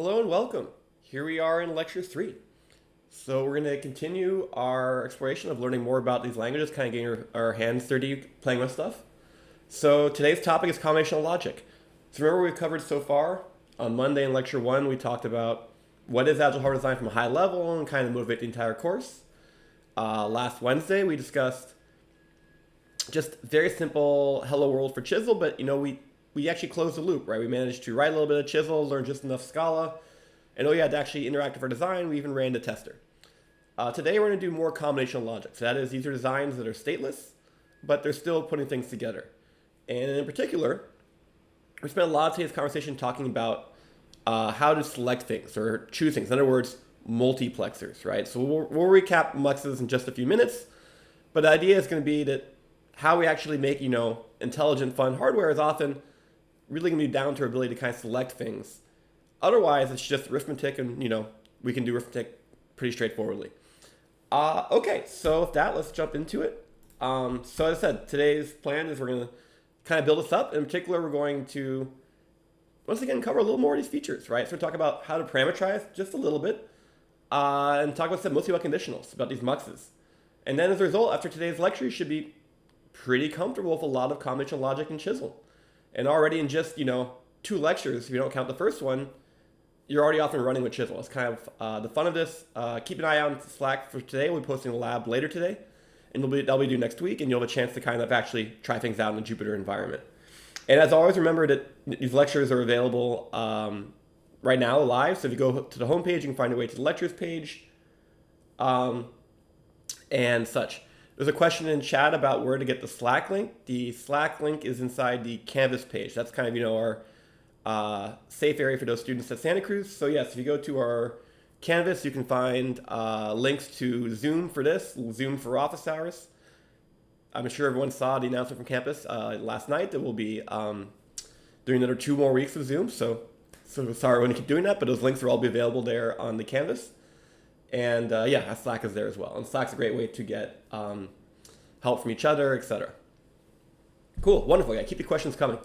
Hello and welcome. Here we are in lecture 3. So we're going to continue our exploration of learning more about these languages, kind of getting our hands dirty playing with stuff. So today's topic is combinational logic. So remember what we've covered so far? On Monday in lecture 1, we talked about what is Agile hardware design from a high level and kind of motivate the entire course. Last Wednesday, we discussed just very simple hello world for Chisel, but we actually closed the loop, right? We managed to write a little bit of Chisel, learn just enough Scala, and we had to actually interact with our design. We even ran the tester. Today we're going to do more combinational logic. So that is, these are designs that are stateless, but they're still putting things together. And in particular, we spent a lot of today's conversation talking about how to select things or choose things. In other words, multiplexers, right? So we'll recap muxes in just a few minutes, but the idea is going to be that how we actually make, intelligent, fun hardware is often really going to be down to our ability to kind of select things. Otherwise, it's just arithmetic, and we can do arithmetic pretty straightforwardly. Okay, so with that, let's jump into it. So as I said, today's plan is we're going to kind of build this up. In particular, we're going to once again cover a little more of these features, right? So we'll talk about how to parametrize just a little bit, and talk about mostly about conditionals, about these muxes. And then as a result, after today's lecture, you should be pretty comfortable with a lot of combinational logic and Chisel. And already in just, 2 lectures, if you don't count the first one, you're already off and running with Chisel. It's kind of the fun of this. Keep an eye on Slack for today. We'll be posting a lab later today, and that'll be due next week, and you'll have a chance to kind of actually try things out in a Jupyter environment. And as always, remember that these lectures are available right now live. So if you go to the homepage, you can find your way to the lectures page and such. There's a question in chat about where to get the Slack link. The Slack link is inside the Canvas page. That's kind of, our safe area for those students at Santa Cruz. So yes, if you go to our Canvas, you can find links to Zoom for this, Zoom for office hours. I'm sure everyone saw the announcement from campus last night that we'll be doing another 2 more weeks of Zoom. So sorry when you keep doing that, but those links will all be available there on the Canvas. And Slack is there as well. And Slack's a great way to get help from each other, etc. Cool, wonderful. Yeah, keep your questions coming.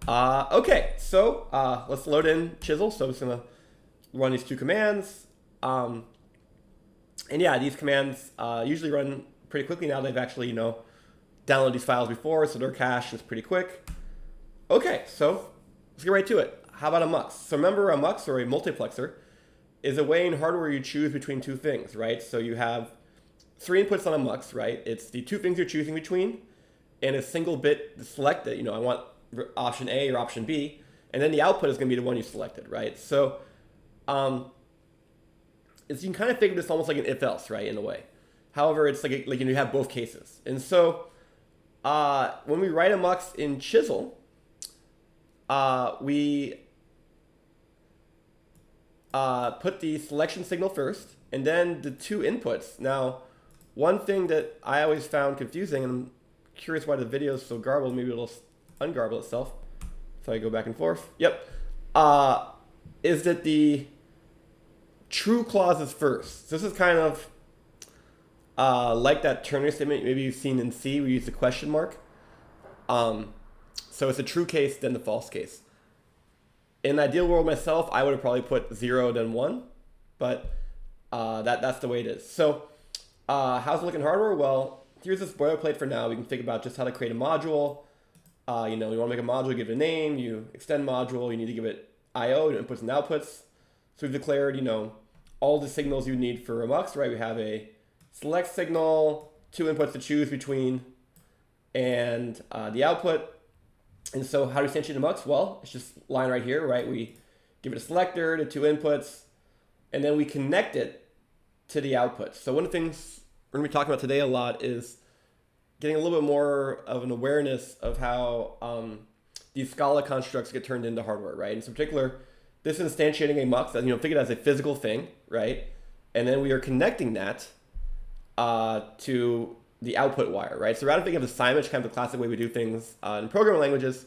Okay, so let's load in Chisel. So I'm just gonna run these 2 commands. These commands usually run pretty quickly now. They've actually, downloaded these files before, so their cache is pretty quick. Okay, so let's get right to it. How about a mux? So remember, a mux, or a multiplexer, is a way in hardware you choose between 2 things, right? So you have 3 inputs on a mux, right? It's the 2 things you're choosing between, and a single bit selected. I want option A or option B, and then the output is going to be the one you selected, right? So you can kind of think of this almost like an if-else, right, in a way. However, it's like you have both cases. And so when we write a mux in Chisel, we put the selection signal first, and then the 2 inputs. Now, one thing that I always found confusing, and I'm curious why the video is so garbled, maybe it'll ungarble itself if I go back and forth. Yep. Is that the true clause is first. So this is kind of like that ternary statement maybe you've seen in C, we use the question mark. So it's a true case, then the false case. In the ideal world myself, I would have probably put 0, then 1, but that's the way it is. So how's it look in hardware? Well, here's this boilerplate for now. We can think about just how to create a module. You want to make a module, give it a name, you extend module, you need to give it I/O, inputs and outputs. So we've declared, all the signals you need for a mux, right? We have a select signal, 2 inputs to choose between, and the output. And so how do we instantiate a mux? Well, it's just a line right here, right? We give it a selector, the 2 inputs, and then we connect it to the output. So one of the things we're going to be talking about today a lot is getting a little bit more of an awareness of how these Scala constructs get turned into hardware, right? In particular, this is instantiating a mux that, think of it as a physical thing, right? And then we are connecting that to the output wire, right? So rather than think of assignment, kind of the classic way we do things in programming languages,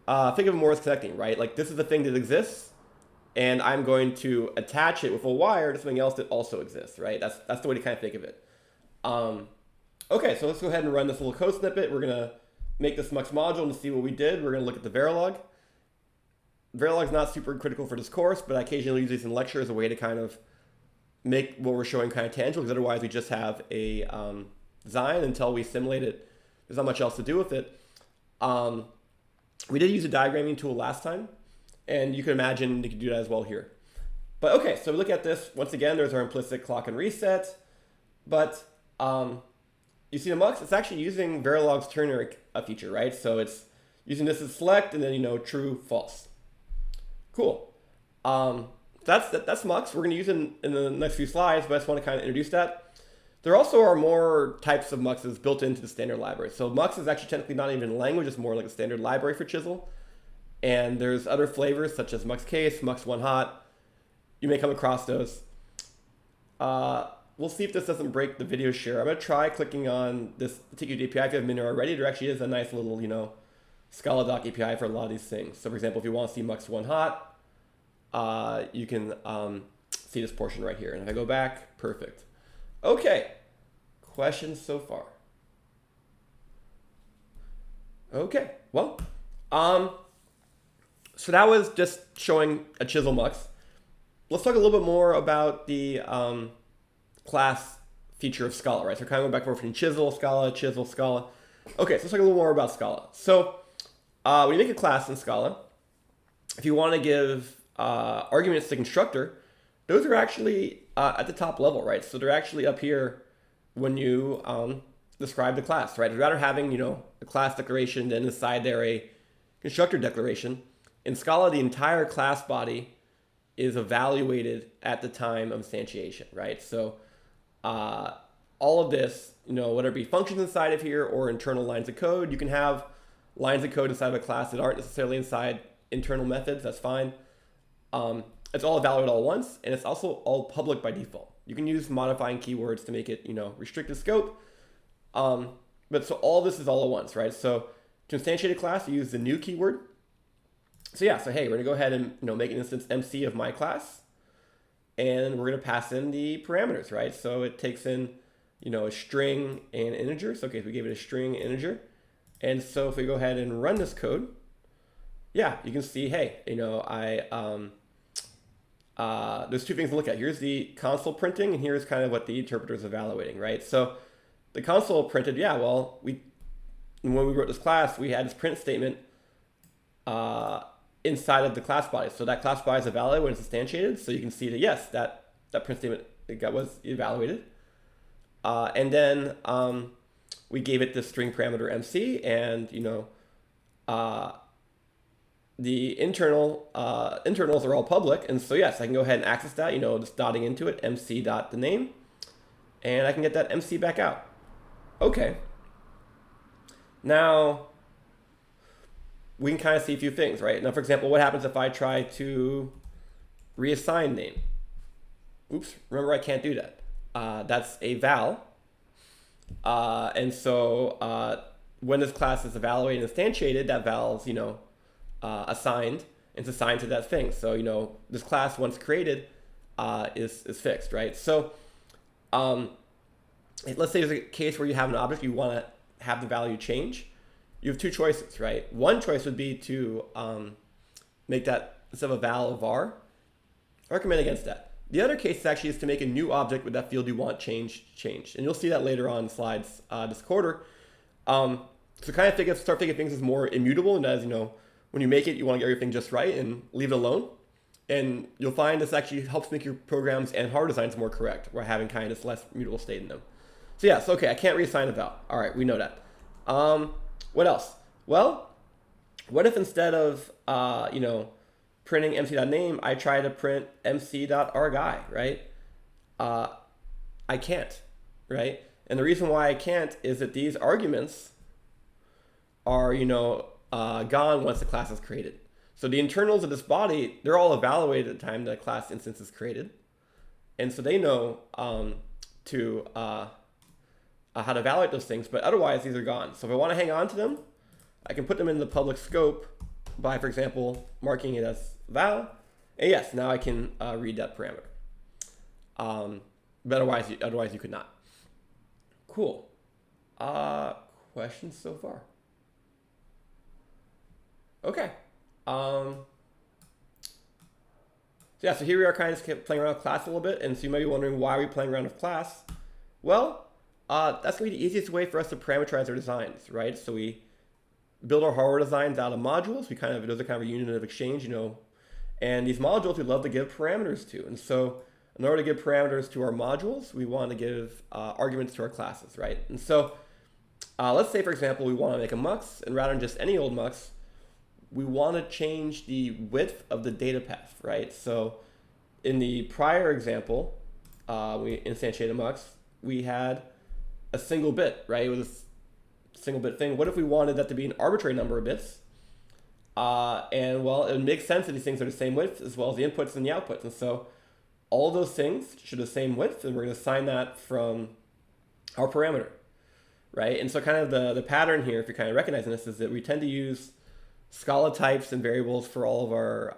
think of it more as connecting, right? Like this is the thing that exists, and I'm going to attach it with a wire to something else that also exists, right? That's the way to kind of think of it. Okay, so let's go ahead and run this little code snippet. We're going to make this mux module and see what we did. We're going to look at the Verilog. Verilog's not super critical for this course, but I occasionally use these in lecture as a way to kind of make what we're showing kind of tangible, because otherwise we just have a design until we simulate it. There's not much else to do with it. We did use a diagramming tool last time, and you can imagine you can do that as well here. But okay, so we look at this. Once again, there's our implicit clock and reset. But you see the mux, it's actually using Verilog's ternary feature, right? So it's using this as select and then, you know, true, false. Cool. That's mux. We're going to use it in the next few slides, but I just want to kind of introduce that. There also are more types of muxes built into the standard library. So mux is actually technically not even a language, it's more like a standard library for Chisel. And there's other flavors such as mux case, mux one hot. You may come across those. We'll see if this doesn't break the video share. I'm going to try clicking on this particular API. If you haven't been there already, there actually is a nice little, you know, Scala doc API for a lot of these things. So for example, if you want to see mux one hot, you can see this portion right here. And if I go back, perfect. Okay, questions so far? Okay, well, so that was just showing a Chisel mux. Let's talk a little bit more about the class feature of Scala, right? So we're kind of going back and forth between Chisel, Scala. Okay, so let's talk a little more about Scala. So when you make a class in Scala, if you want to give arguments to the constructor, those are actually at the top level, right? So they're actually up here when you describe the class, right? Rather having, you know, a class declaration, then inside there a constructor declaration. In Scala, the entire class body is evaluated at the time of instantiation, right? So all of this, you know, whether it be functions inside of here or internal lines of code, you can have lines of code inside of a class that aren't necessarily inside internal methods. That's fine. It's all evaluated all at once, and it's also all public by default. You can use modifying keywords to make it, you know, restricted scope. But so all this is all at once, right? So to instantiate a class, you use the new keyword. So yeah, so hey, we're gonna go ahead and, you know, make an instance MC of my class, and we're gonna pass in the parameters, right? So it takes in, you know, a string and integer. So okay, if we gave it a string integer, and so if we go ahead and run this code, yeah, you can see, hey, you know, there's two things to look at. Here's the console printing, and here's kind of what the interpreter is evaluating, right? So the console printed, yeah, well, when we wrote this class, we had this print statement inside of the class body. So that class body is evaluated when it's instantiated. So you can see that, yes, that print statement was evaluated. And then we gave it the string parameter MC, and, you know, the internals are all public. And so yes, I can go ahead and access that, you know, just dotting into it, MC.thename, and I can get that MC back out. Okay. Now, we can kind of see a few things, right? Now, for example, what happens if I try to reassign name? Oops, remember I can't do that. That's a val. And so when this class is evaluated and instantiated, that val is, you know, assigned, and it's assigned to that thing. So, you know, this class once created is fixed, right? So let's say there's a case where you have an object, you want to have the value change. You have two choices, right? One choice would be to make that instead of a val, a var. I recommend against that. The other case actually is to make a new object with that field you want changed. And you'll see that later on in slides this quarter. So kind of start thinking of things as more immutable, and as, you know, when you make it, you want to get everything just right and leave it alone. And you'll find this actually helps make your programs and hardware designs more correct, by having kind of this less mutable state in them. So yeah, so okay, I can't reassign a val. All right, we know that. What else? Well, what if instead of, you know, printing MC.name, I try to print MC.arguy, right? I can't, right? And the reason why I can't is that these arguments are, you know, gone once the class is created. So the internals of this body, they're all evaluated at the time the class instance is created. And so they know how to evaluate those things, but otherwise these are gone. So if I want to hang on to them, I can put them in the public scope by, for example, marking it as val. And yes, now I can read that parameter. But otherwise you could not. Cool. Questions so far? Okay. So yeah, so here we are kind of just playing around with class a little bit, and so you might be wondering why are we playing around with class? Well, that's going to be the easiest way for us to parameterize our designs, right? So we build our hardware designs out of modules. Those are kind of a unit of exchange, and these modules we love to give parameters to. And so in order to give parameters to our modules, we want to give arguments to our classes, right? And so let's say, for example, we want to make a mux, and rather than just any old mux, we want to change the width of the data path, right? So in the prior example, we instantiated a mux, we had a single bit, right? It was a single bit thing. What if we wanted that to be an arbitrary number of bits? And well, it would make sense that these things are the same width as well as the inputs and the outputs. And so all those things should have the same width, and we're going to assign that from our parameter, right? And so kind of the pattern here, if you're kind of recognizing this, is that we tend to use Scala types and variables for all of our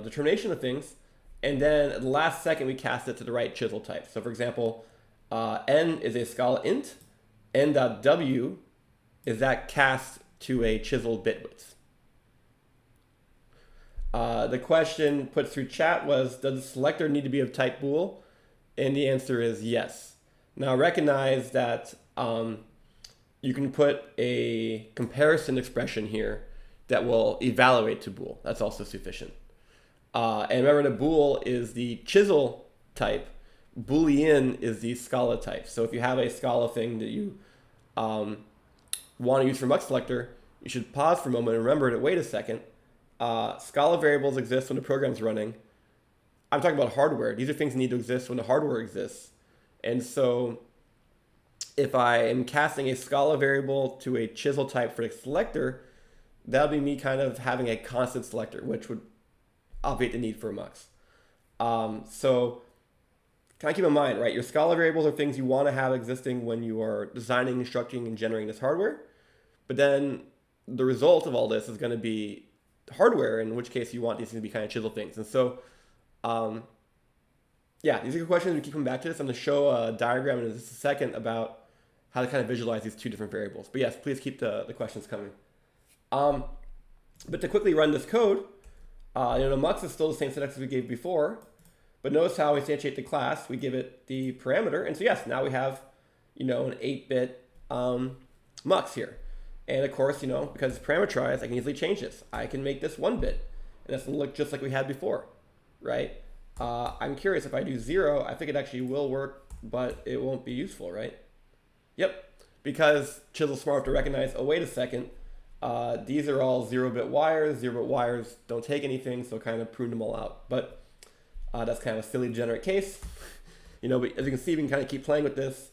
determination of things, and then at the last second we cast it to the right Chisel type. So for example, n is a Scala int, n.w is that cast to a Chisel bit width. The question put through chat was, does the selector need to be of type bool? And the answer is yes. Now recognize that you can put a comparison expression here that will evaluate to bool. That's also sufficient. And remember that bool is the Chisel type. Boolean is the Scala type. So if you have a Scala thing that you want to use for mux selector, you should pause for a moment and remember to wait a second. Scala variables exist when the program's running. I'm talking about hardware. These are things that need to exist when the hardware exists. And so if I am casting a Scala variable to a Chisel type for the selector, that'll be me kind of having a constant selector, which would obviate the need for a mux. So kind of keep in mind, right? Your Scala variables are things you want to have existing when you are designing, constructing, and generating this hardware. But then the result of all this is going to be hardware, in which case you want these things to be kind of Chisel things. And so, yeah, these are good questions. We keep coming back to this. I'm going to show a diagram in just a second about how to kind of visualize these two different variables. But yes, please keep the questions coming. But to quickly run this code, the mux is still the same syntax as we gave before. But notice how we instantiate the class. We give it the parameter. And so yes, now we have, an 8-bit mux here. And of course, because it's parameterized, I can easily change this. I can make this 1-bit. And that's going to look just like we had before, right? I'm curious, if I do 0, I think it actually will work, but it won't be useful, right? Yep, because Chisel's smart enough to recognize, oh, wait a second, these are all 0-bit wires. 0-bit wires don't take anything, so kind of prune them all out. But that's kind of a silly degenerate case. But as you can see, we can kind of keep playing with this,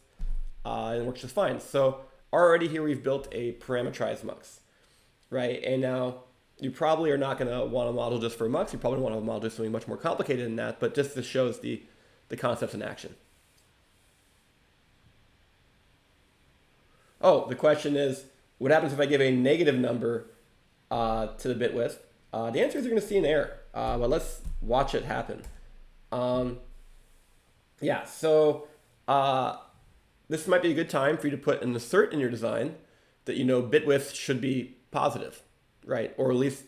and it works just fine. So already here we've built a parameterized mux, right? And now you probably are not going to want a model just for a mux. You probably want a model just something much more complicated than that, but just this shows the concepts in action. Oh, the question is, what happens if I give a negative number to the bit width? The answer is you're going to see an error, but let's watch it happen. Yeah, so this might be a good time for you to put an assert in your design that bit width should be positive, right? Or at least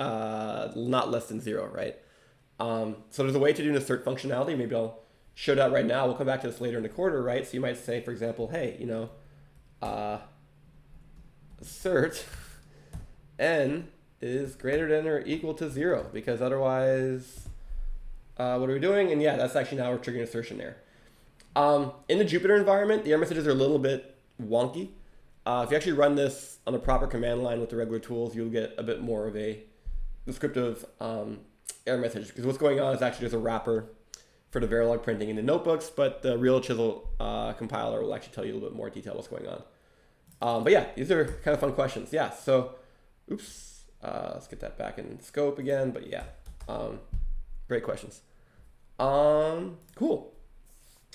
not less than 0, right? So there's a way to do an assert functionality. Maybe I'll show that right now. We'll come back to this later in the quarter, right? So you might say, for example, hey, assert n is greater than or equal to 0, because otherwise, what are we doing? And yeah, that's actually now we're triggering assertion there. In the Jupyter environment, the error messages are a little bit wonky. If you actually run this on a proper command line with the regular tools, you'll get a bit more of a descriptive error message, because what's going on is actually there's a wrapper for the Verilog printing in the notebooks, but the real Chisel compiler will actually tell you a little bit more detail what's going on. But yeah, these are kind of fun questions. Yeah, so, oops, let's get that back in scope again. But yeah, great questions. Cool.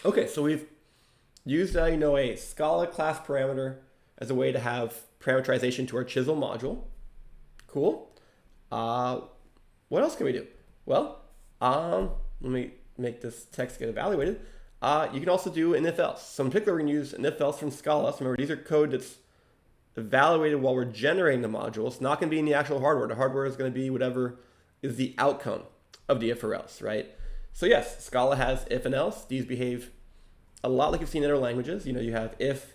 Okay, so we've used a Scala class parameter as a way to have parameterization to our Chisel module. Cool. What else can we do? Well, let me make this text get evaluated. You can also do an if-else. So in particular, we're going to use an if-else from Scala. So remember, these are code that's evaluated while we're generating the module. It's not going to be in the actual hardware. The hardware is going to be whatever is the outcome of the if or else, right? So yes, Scala has if and else. These behave a lot like you've seen in other languages. You have if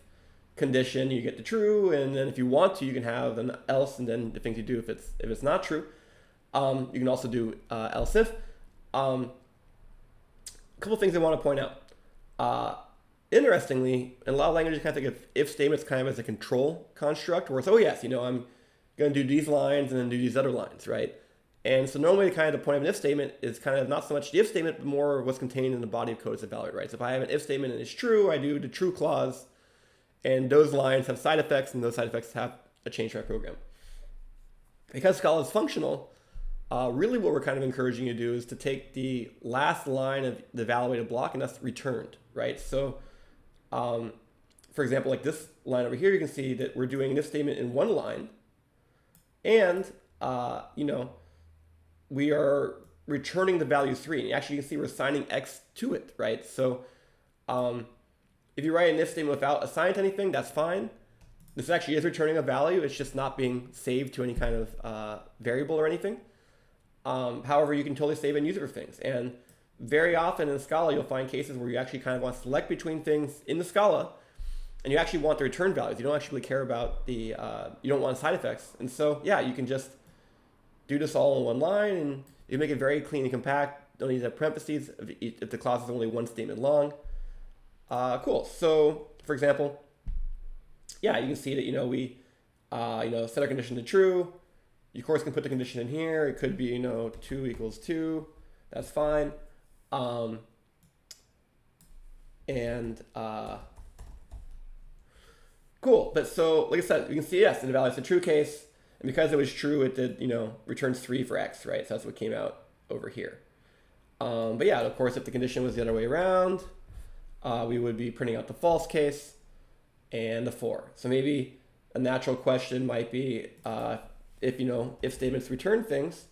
condition, you get the true, and then if you want to, you can have an else, and then the things you do if it's not true. You can also do else if. A couple things I want to point out. Interestingly, in a lot of languages, you kind of think of if statements kind of as a control construct, where it's, oh yes, I'm going to do these lines and then do these other lines, right? And so normally kind of the point of an if statement is kind of not so much the if statement, but more what's contained in the body of code is evaluated, right? So if I have an if statement and it's true, I do the true clause, and those lines have side effects, and those side effects have a change to my program. Because Scala is functional, really what we're kind of encouraging you to do is to take the last line of the evaluated block, and that's returned, right? So for example, like this line over here, you can see that we're doing an if statement in one line, and we are returning the value 3. And actually, you can see we're assigning x to it, right? So if you write an if statement without assigning to anything, that's fine. This actually is returning a value. It's just not being saved to any kind of variable or anything. However, you can totally save and use it for things. And very often in Scala, you'll find cases where you actually kind of want to select between things in the Scala, and you actually want the return values. You don't actually care about you don't want side effects. And so, yeah, you can just do this all in one line, and you make it very clean and compact. Don't need to have parentheses if the clause is only one statement long. Cool. So, for example, yeah, you can see that we set our condition to true. You of course can put the condition in here. It could be 2 equals 2. That's fine. Cool. But so, like I said, you can see yes, it evaluates the true case. And because it was true, it did, returns 3 for x, right? So that's what came out over here. But yeah, of course, if the condition was the other way around, we would be printing out the false case and the 4. So maybe a natural question might be, if statements return things,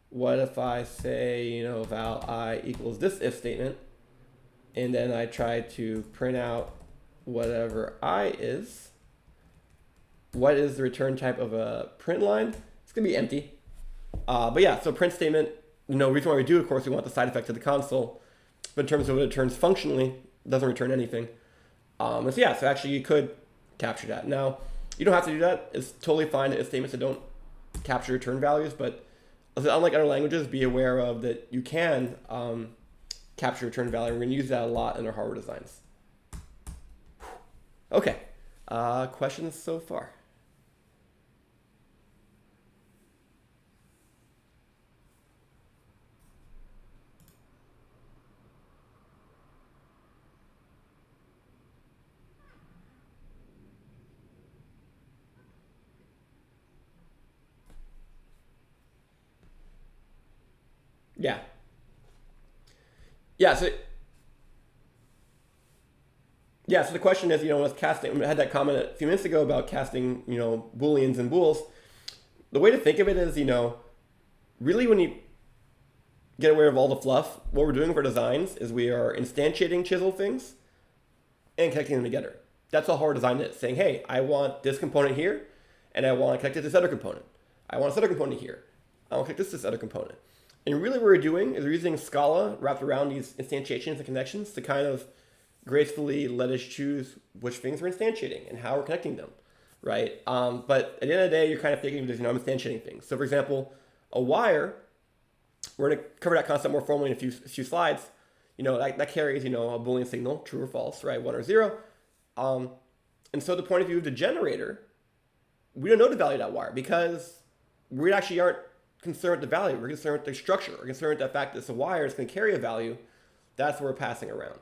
what if I say, val I equals this if statement, and then I try to print out whatever I is. What is the return type of a print line? It's going to be empty. But yeah, so print statement, reason why we do, of course, we want the side effect to the console. But in terms of what it returns functionally, it doesn't return anything. So yeah, so actually you could capture that. Now, you don't have to do that. It's totally fine if statements that don't capture return values. But unlike other languages, be aware of that you can capture return value. We're going to use that a lot in our hardware designs. Okay. Questions so far? Yeah. Yeah, so the question is, with casting, I had that comment a few minutes ago about casting, Booleans and bools. The way to think of it is, really when you get aware of all the fluff, what we're doing with our designs is we are instantiating Chisel things and connecting them together. That's all hardware design is, saying, hey, I want this component here, and I want to connect it to this other component. I want this other component here. I want to connect this other component. And really what we're doing is we're using Scala wrapped around these instantiations and connections to kind of gracefully let us choose which things we're instantiating and how we're connecting them, right? But at the end of the day, you're kind of thinking, I'm instantiating things. So for example, a wire, we're going to cover that concept more formally in a few slides. That carries, a Boolean signal, true or false, right? 1 or 0. And so the point of view of the generator, we don't know the value of that wire because we actually aren't concerned with the value. We're concerned with the structure. We're concerned with the fact that it's a wire, it's going to carry a value. That's what we're passing around.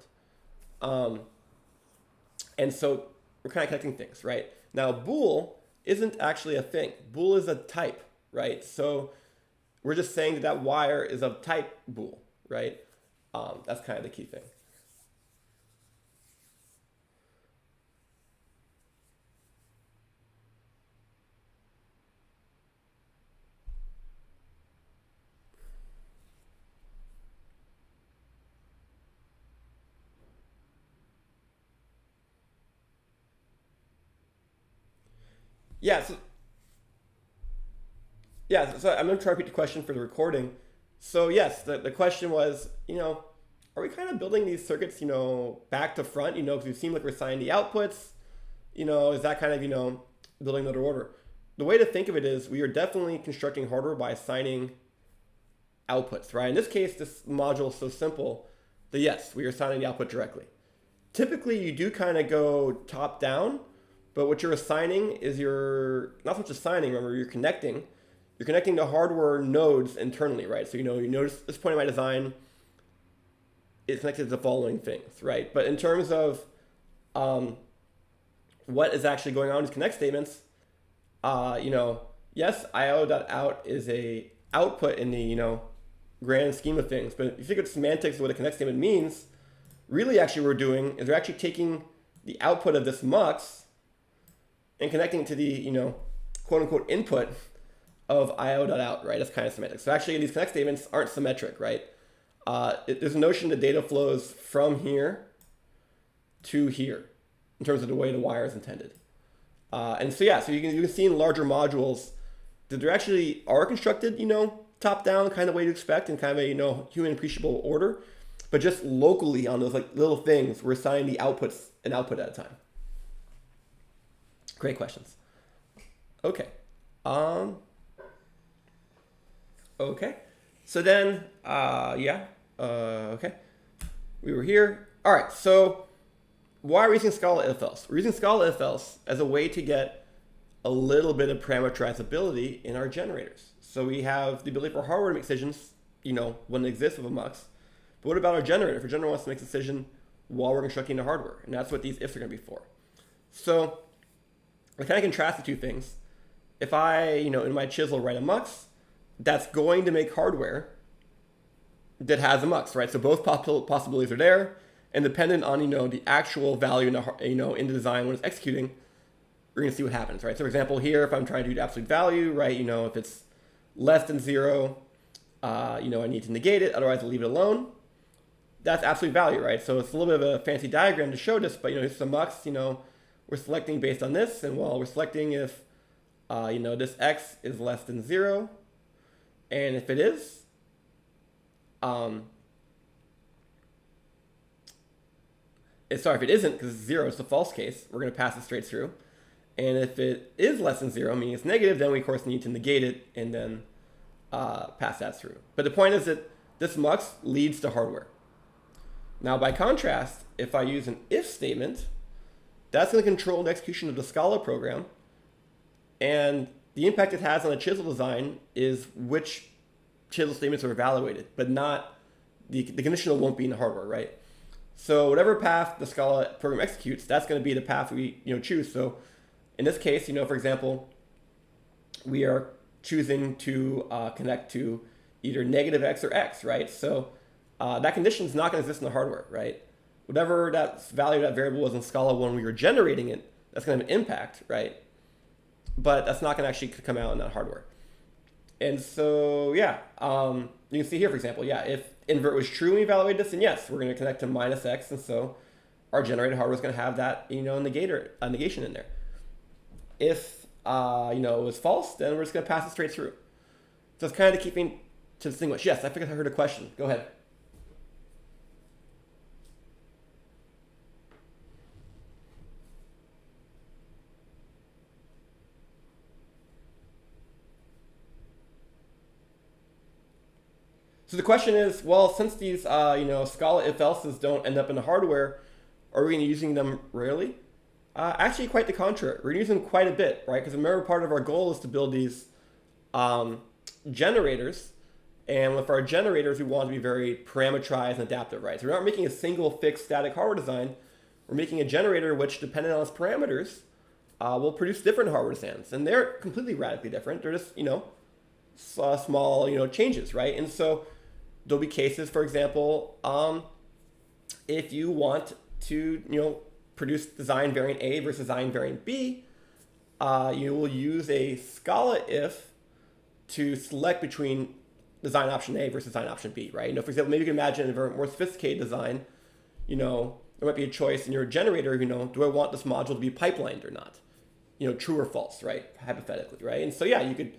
And so we're kind of connecting things, right? Now, bool isn't actually a thing. Bool is a type, right? So we're just saying that wire is of type bool, right? That's kind of the key thing. Yeah, Yeah, so I'm going to try to repeat the question for the recording. So yes, the question was, are we kind of building these circuits, back to front, because we seem like we're assigning the outputs, is that kind of, building another order? The way to think of it is we are definitely constructing hardware by assigning outputs, right? In this case, this module is so simple that yes, we are assigning the output directly. Typically, you do kind of go top down, but what you're assigning is not so much assigning, remember, you're connecting. You're connecting to hardware nodes internally, right? So, you notice this point in my design is connected to the following things, right? But in terms of what is actually going on in these connect statements, yes, io.out is a output in the, grand scheme of things. But if you think of semantics of what a connect statement means, really actually what we're doing is we're actually taking the output of this mux and connecting it to the, quote unquote input of io.out, right? That's kind of semantics. So actually these connect statements aren't symmetric, right? There's a notion that data flows from here to here in terms of the way the wire is intended. And so yeah, so you can see in larger modules that they actually are constructed, top down kind of way to expect in kind of a human appreciable order, but just locally on those like little things, we're assigning the outputs an output at a time. Great questions. Okay. Okay. So then, okay. We were here. All right. So why are we using Scala if else? We're using Scala if else as a way to get a little bit of parametrizability in our generators. So we have the ability for hardware to make decisions, when it exists with a mux. But what about our generator? If a generator wants to make a decision while we're constructing the hardware, and that's what these ifs are going to be for. So I kind of contrast the two things. If I, in my Chisel write a mux, that's going to make hardware that has a mux, right? So both possibilities are there, and dependent on the actual value in the design when it's executing, we're going to see what happens, right? So for example, here if I'm trying to do the absolute value, right? If it's less than 0, I need to negate it, otherwise I'll leave it alone. That's absolute value, right? So it's a little bit of a fancy diagram to show this, but it's a mux. We're selecting based on this, and while we're selecting if this x is less than 0, and if it is, if it isn't, because it's 0, it's the false case, we're going to pass it straight through. And if it is less than 0, meaning it's negative, then we of course need to negate it and then pass that through. But the point is that this mux leads to hardware. Now by contrast, if I use an if statement, that's going to control the execution of the Scala program. And the impact it has on the Chisel design is which Chisel statements are evaluated, but not the conditional won't be in the hardware, right? So whatever path the Scala program executes, that's going to be the path we choose. So in this case, for example, we are choosing to connect to either negative x or x, right? So that condition is not going to exist in the hardware, right? Whatever that value of that variable was in Scala when we were generating it, that's going to have an impact, right? But that's not going to actually come out in that hardware. And so, yeah, you can see here, for example, yeah, if invert was true when we evaluated this, then yes, we're going to connect to minus x, and so our generated hardware is going to have that, negation in there. If, it was false, then we're just going to pass it straight through. So it's kind of keeping to distinguish. Yes, I think I heard a question. Go ahead. So the question is, well, since these, Scala if-else's don't end up in the hardware, are we going to be using them rarely? Actually, quite the contrary. We're using them quite a bit, right? Because remember, part of our goal is to build these generators. And with our generators, we want to be very parameterized and adaptive, right? So we're not making a single fixed static hardware design. We're making a generator which, depending on its parameters, will produce different hardware designs. And they're completely radically different. They're just, small, changes, right? And so there'll be cases, for example, if you want to, produce design variant A versus design variant B, you will use a Scala if to select between design option A versus design option B, right? For example, maybe you can imagine a very more sophisticated design, there might be a choice in your generator, do I want this module to be pipelined or not? True or false, right? Hypothetically, right? And so, yeah, you could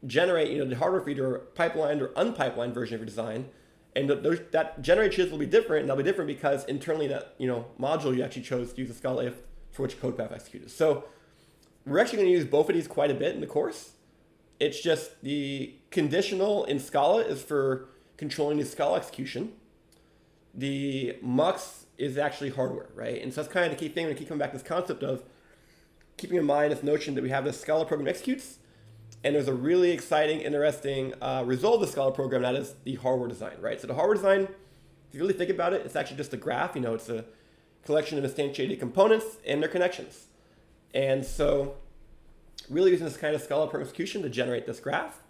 generate, the hardware for either pipelined or unpipelined version of your design. And that generated chisel will be different, and they'll be different because internally that module you actually chose to use a Scala if for which code path executed. So we're actually going to use both of these quite a bit in the course. It's just the conditional in Scala is for controlling the Scala execution. The mux is actually hardware, right? And so that's kind of the key thing. We're going to keep coming back to this concept of keeping in mind this notion that we have this Scala program executes, and there's a really exciting, interesting result of the Scala program, that is the hardware design, right? So the hardware design, if you really think about it, it's actually just a graph. It's a collection of instantiated components and their connections. And so really using this kind of Scala program execution to generate this graph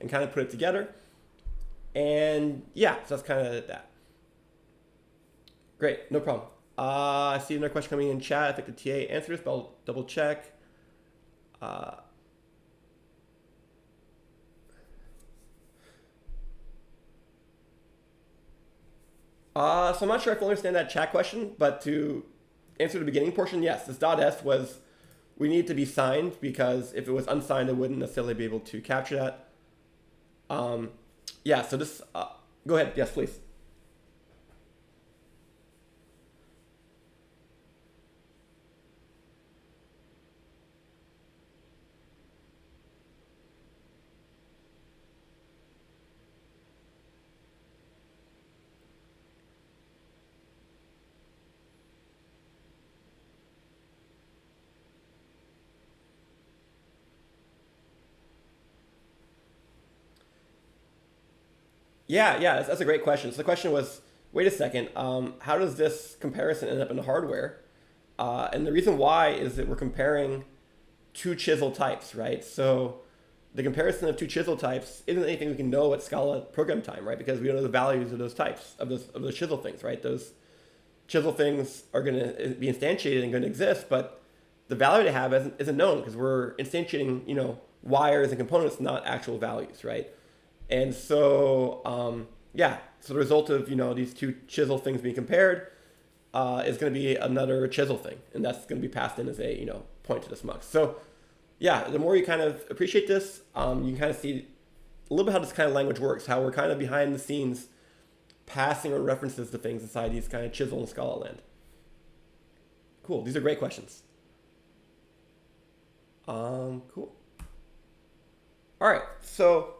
and kind of put it together. And yeah, so that's kind of that. Great, no problem. I see another question coming in chat. I think the TA answered this, but I'll double check. So I'm not sure if I understand that chat question, but to answer the beginning portion, yes, this .s was, we need to be signed, because if it was unsigned, it wouldn't necessarily be able to capture that. Yeah, so this, go ahead, yes, please. Yeah, that's a great question. So the question was, wait a second, how does this comparison end up in the hardware? And the reason why is that we're comparing two chisel types, right? So the comparison of two chisel types isn't anything we can know at Scala program time, right? Because we don't know the values of those types, of those chisel things, right? Those chisel things are going to be instantiated and going to exist, but the value they have isn't known, because we're instantiating, wires and components, not actual values, right? And so, so the result of, these two chisel things being compared is going to be another chisel thing. And that's going to be passed in as a, point to this mux. So, yeah, the more you kind of appreciate this, you can kind of see a little bit how this kind of language works, how we're kind of behind the scenes passing on references to things inside these kind of Chisel and Scala land. Cool. These are great questions. Cool. All right. So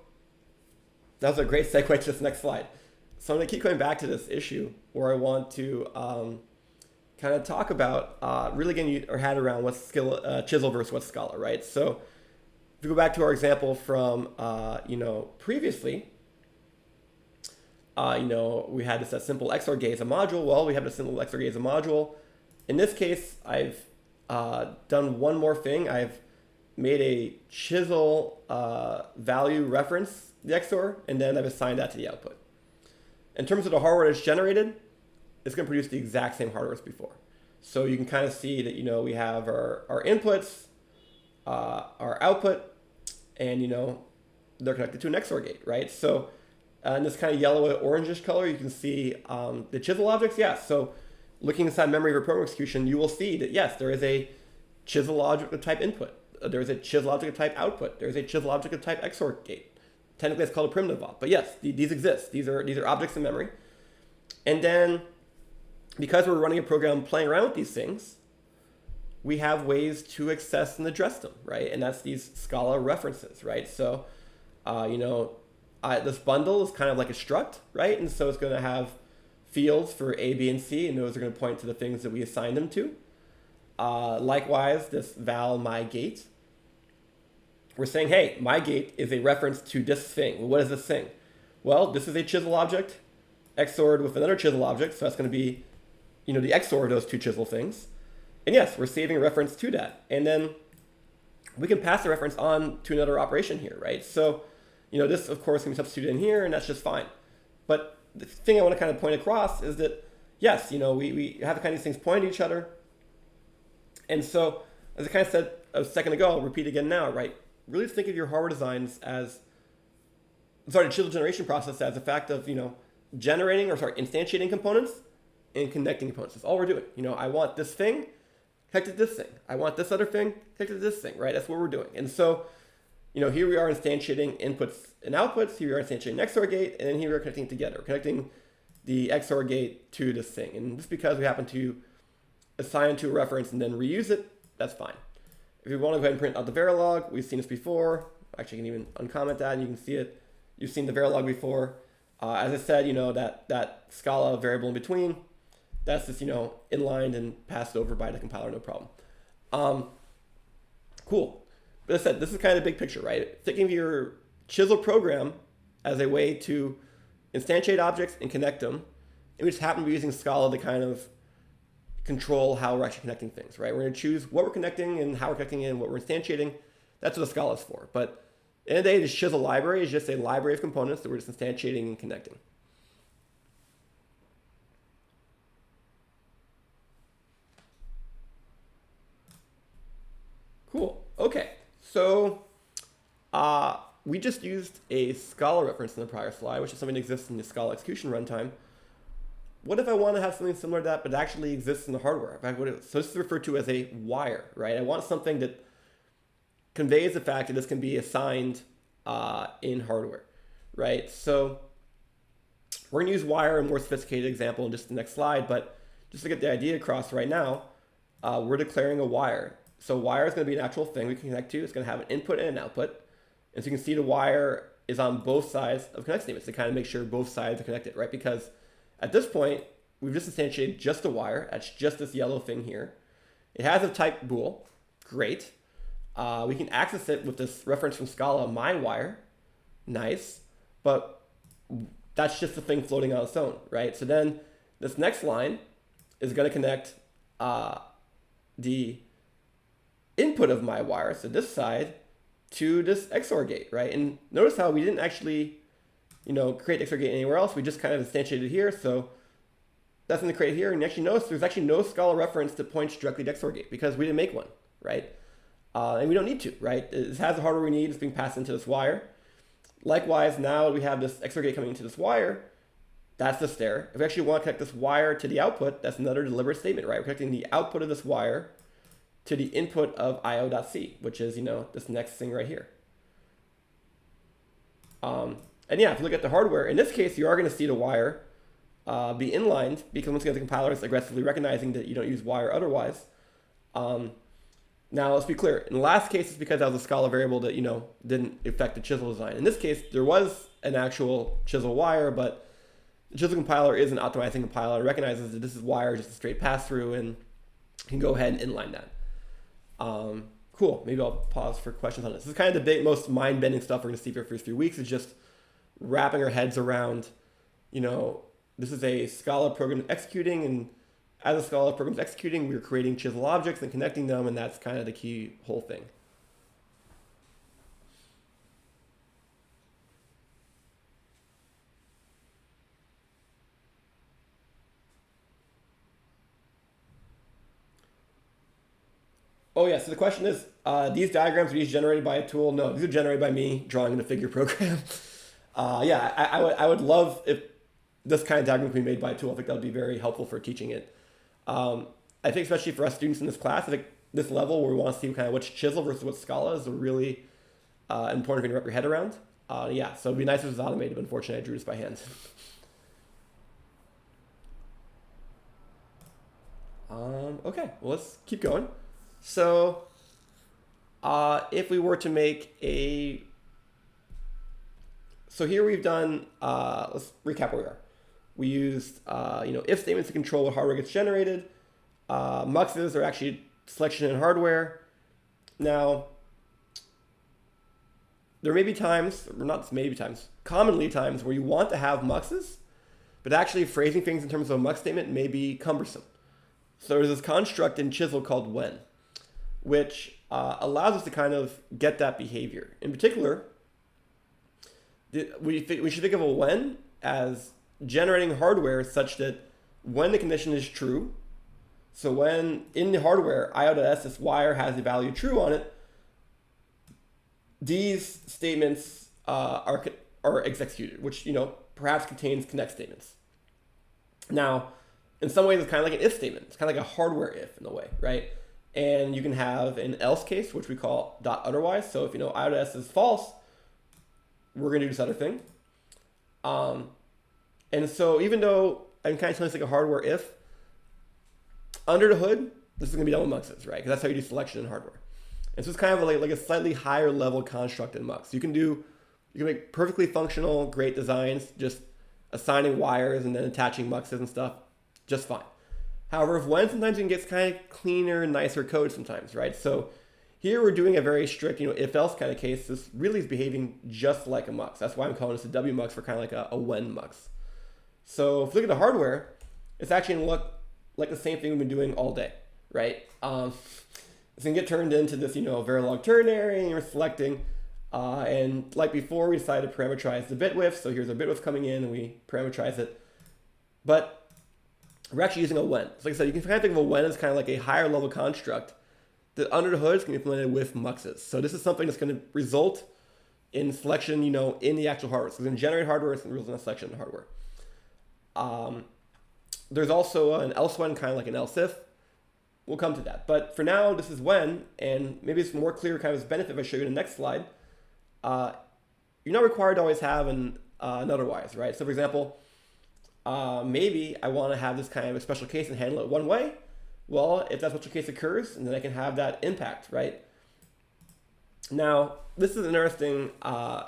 that was a great segue to this next slide. So I'm going to keep going back to this issue where I want to kind of talk about really getting our head around what's Chisel versus what's Scala, right? So if we go back to our example from, previously, we had this simple XOR gate as a module. Well, we have a simple XOR gate as a module. In this case, I've done one more thing. I've made a Chisel value reference the XOR, and then I've assigned that to the output. In terms of the hardware that's generated, it's going to produce the exact same hardware as before. So you can kind of see that, we have our inputs, our output, and, they're connected to an XOR gate, right? So in this kind of yellow orangish color, you can see the Chisel objects. Yeah, so looking inside memory for program execution, you will see that, yes, there is a Chisel object of type input. There is a Chisel object of type output. There is a Chisel object of type XOR gate. Technically, it's called a primitive op. But yes, these exist. These are objects in memory. And then, because we're running a program playing around with these things, we have ways to access and address them, right? And that's these Scala references, right? So, this bundle is kind of like a struct, right? And so it's going to have fields for A, B, and C, and those are going to point to the things that we assign them to. Likewise, this val my gate, we're saying, hey, my gate is a reference to this thing. Well, what is this thing? Well, this is a Chisel object XORed with another Chisel object, so that's going to be, the XOR of those two Chisel things. And yes, we're saving a reference to that. And then we can pass the reference on to another operation here, right? So, this, of course, can be substituted in here, and that's just fine. But the thing I want to kind of point across is that, yes, we have kind of these things pointing to each other. And so, as I kind of said a second ago, I'll repeat again now, right? Really think of your hardware designs the Chisel generation process as a fact of, instantiating components and connecting components. That's all we're doing. I want this thing connected to this thing. I want this other thing connected to this thing, right? That's what we're doing. And so here we are instantiating inputs and outputs, here we are instantiating an XOR gate, and then here we're connecting together. We're connecting the XOR gate to this thing. And just because we happen to assign to a reference and then reuse it, that's fine. If we want to go ahead and print out the Verilog, we've seen this before. Actually, you can even uncomment that and you can see it. You've seen the Verilog before. As I said, that Scala variable in between, that's just, inlined and passed over by the compiler, no problem. Cool. But as I said, this is kind of the big picture, right? Thinking of your Chisel program as a way to instantiate objects and connect them. And we just happen to be using Scala to kind of control how we're actually connecting things, right? We're going to choose what we're connecting and how we're connecting and what we're instantiating. That's what the Scala is for. But at the end of the day, this Chisel library is just a library of components that we're just instantiating and connecting. Cool. Okay. So we just used a Scala reference in the prior slide, which is something that exists in the Scala execution runtime. What if I want to have something similar to that, but actually exists in the hardware? So this is referred to as a wire, right? I want something that conveys the fact that this can be assigned in hardware, right? So we're going to use wire, a more sophisticated example in just the next slide, but just to get the idea across right now, we're declaring a wire. So wire is going to be an actual thing we can connect to. It's going to have an input and an output. And so you can see the wire is on both sides of connect statements to kind of make sure both sides are connected, right? Because at this point, we've just instantiated just a wire. That's just this yellow thing here. It has a type bool. Great. We can access it with this reference from Scala, my wire. Nice. But that's just the thing floating on its own, right? So then this next line is going to connect the input of my wire, so this side, to this XOR gate, right? And notice how we didn't actually, create XOR gate anywhere else. We just kind of instantiated here, so that's going to create here. And you actually notice there's actually no Scala reference that points directly to XOR gate because we didn't make one, right? And we don't need to, right? It has the hardware we need. It's being passed into this wire. Likewise, now we have this XOR gate coming into this wire. That's this there. If we actually want to connect this wire to the output, that's another deliberate statement, right? We're connecting the output of this wire to the input of io.c, which is, this next thing right here. And yeah, if you look at the hardware, in this case, you are going to see the wire be inlined because once again, the compiler is aggressively recognizing that you don't use wire otherwise. Now, let's be clear. In the last case, it's because that was a Scala variable that, didn't affect the Chisel design. In this case, there was an actual Chisel wire, but the Chisel compiler is an optimizing compiler. It recognizes that this is wire, just a straight pass-through, and can go ahead and inline that. Cool. Maybe I'll pause for questions on this. This is kind of the big, most mind-bending stuff we're going to see for the first few weeks. Is just wrapping our heads around, this is a Scala program executing, and as a Scala program is executing, we're creating Chisel objects and connecting them, and that's kind of the key whole thing. Oh yeah, so the question is, these diagrams are these generated by a tool? No, these are generated by me drawing in a figure program. Yeah, I would love if this kind of diagram could be made by a tool. I think that would be very helpful for teaching it. I think especially for us students in this class, I think this level where we want to see kind of what's Chisel versus what Scala is a really important thing to wrap your head around. Yeah, so it'd be nice if it was automated, but unfortunately I drew this by hand. Okay, well, let's keep going. So if we were to make so here we've done, let's recap where we are. We used, if statements to control what hardware gets generated. Muxes are actually selection in hardware. Now, there may be times, or not maybe times, commonly times where you want to have muxes, but actually phrasing things in terms of a mux statement may be cumbersome. So there's this construct in Chisel called when, which allows us to kind of get that behavior. In particular, we should think of a when as generating hardware such that when the condition is true, so when in the hardware io.s, this wire has the value true on it, these statements are executed, which perhaps contains connect statements. Now, in some ways, it's kind of like an if statement. It's kind of like a hardware if in a way, right? And you can have an else case, which we call dot otherwise. So if iota s is false, we're going to do this other thing. And so even though I'm kind of telling this like a hardware if, under the hood, this is going to be done with muxes, right? Because that's how you do selection in hardware. And so it's kind of like a slightly higher level construct in mux. You can make perfectly functional, great designs, just assigning wires and then attaching muxes and stuff, just fine. However, if when, sometimes you can get kind of cleaner, nicer code sometimes, right? So here we're doing a very strict, if-else kind of case. This really is behaving just like a mux. That's why I'm calling this a W mux for kind of like a when mux. So if you look at the hardware, it's actually going to look like the same thing we've been doing all day, right? It's going to get turned into this, Verilog ternary, and we're selecting. And like before, we decided to parameterize the bit width. So here's our bit width coming in, and we parameterize it. But we're actually using a when. So like I said, you can kind of think of a when as kind of like a higher level construct that under the hood is going to be implemented with muxes. So this is something that's going to result in selection, in the actual hardware. So it's going to generate hardware, it's going to result in a selection in the hardware. There's also an else when, kind of like an else if. We'll come to that. But for now, this is when, and maybe it's more clear kind of its benefit if I show you in the next slide. You're not required to always have an otherwise, right? So for example, maybe I want to have this kind of a special case and handle it one way. Well, if that special case occurs, and then I can have that impact, right? Now, this is an interesting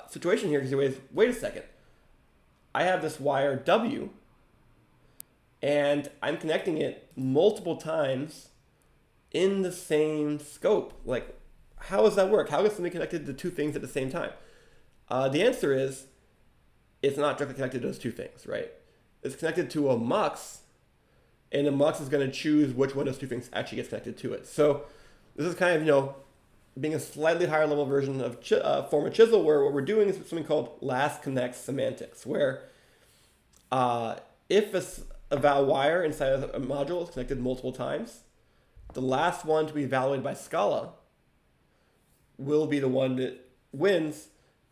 situation here because you wait a second. I have this wire W, and I'm connecting it multiple times in the same scope. Like, how does that work? How is something connected to two things at the same time? The answer is, it's not directly connected to those two things, right? It's connected to a mux, and the mux is going to choose which one of those two things actually gets connected to it. So this is kind of, being a slightly higher level version of form of Chisel, where what we're doing is something called last connect semantics, where if a val wire inside of a module is connected multiple times, the last one to be evaluated by Scala will be the one that wins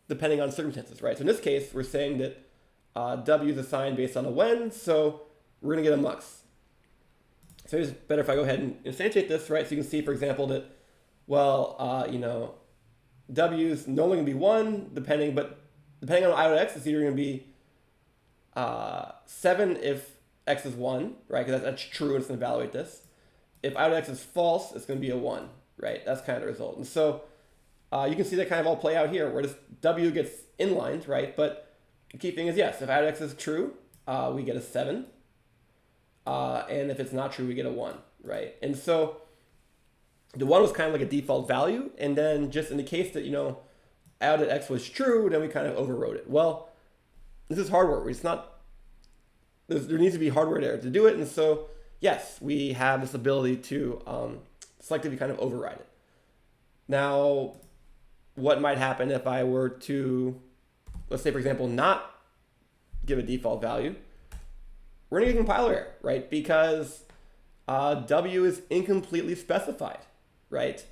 depending on circumstances, right? So in this case, we're saying that W is assigned based on a when, so we're going to get a mux. So it's better if I go ahead and instantiate this, right? So you can see, for example, that, well, W is no longer going to be 1, depending on iota x, it's either going to be 7 if x is 1, right? Because that's true, and it's going to evaluate this. If iota x is false, it's going to be a 1, right? That's kind of the result. And so you can see that kind of all play out here, where this W gets inlined, right? But the key thing is, yes, if iota x is true, we get a 7. And if it's not true, we get a 1, right? And so the 1 was kind of like a default value. And then just in the case that, iota x was true, then we kind of overrode it. Well, this is hardware. It's not, there needs to be hardware there to do it. And so, yes, we have this ability to selectively kind of override it. Now, what might happen if I were to, let's say, for example, not give a default value? We're going to get compiler error, right? Because W is incompletely specified, right?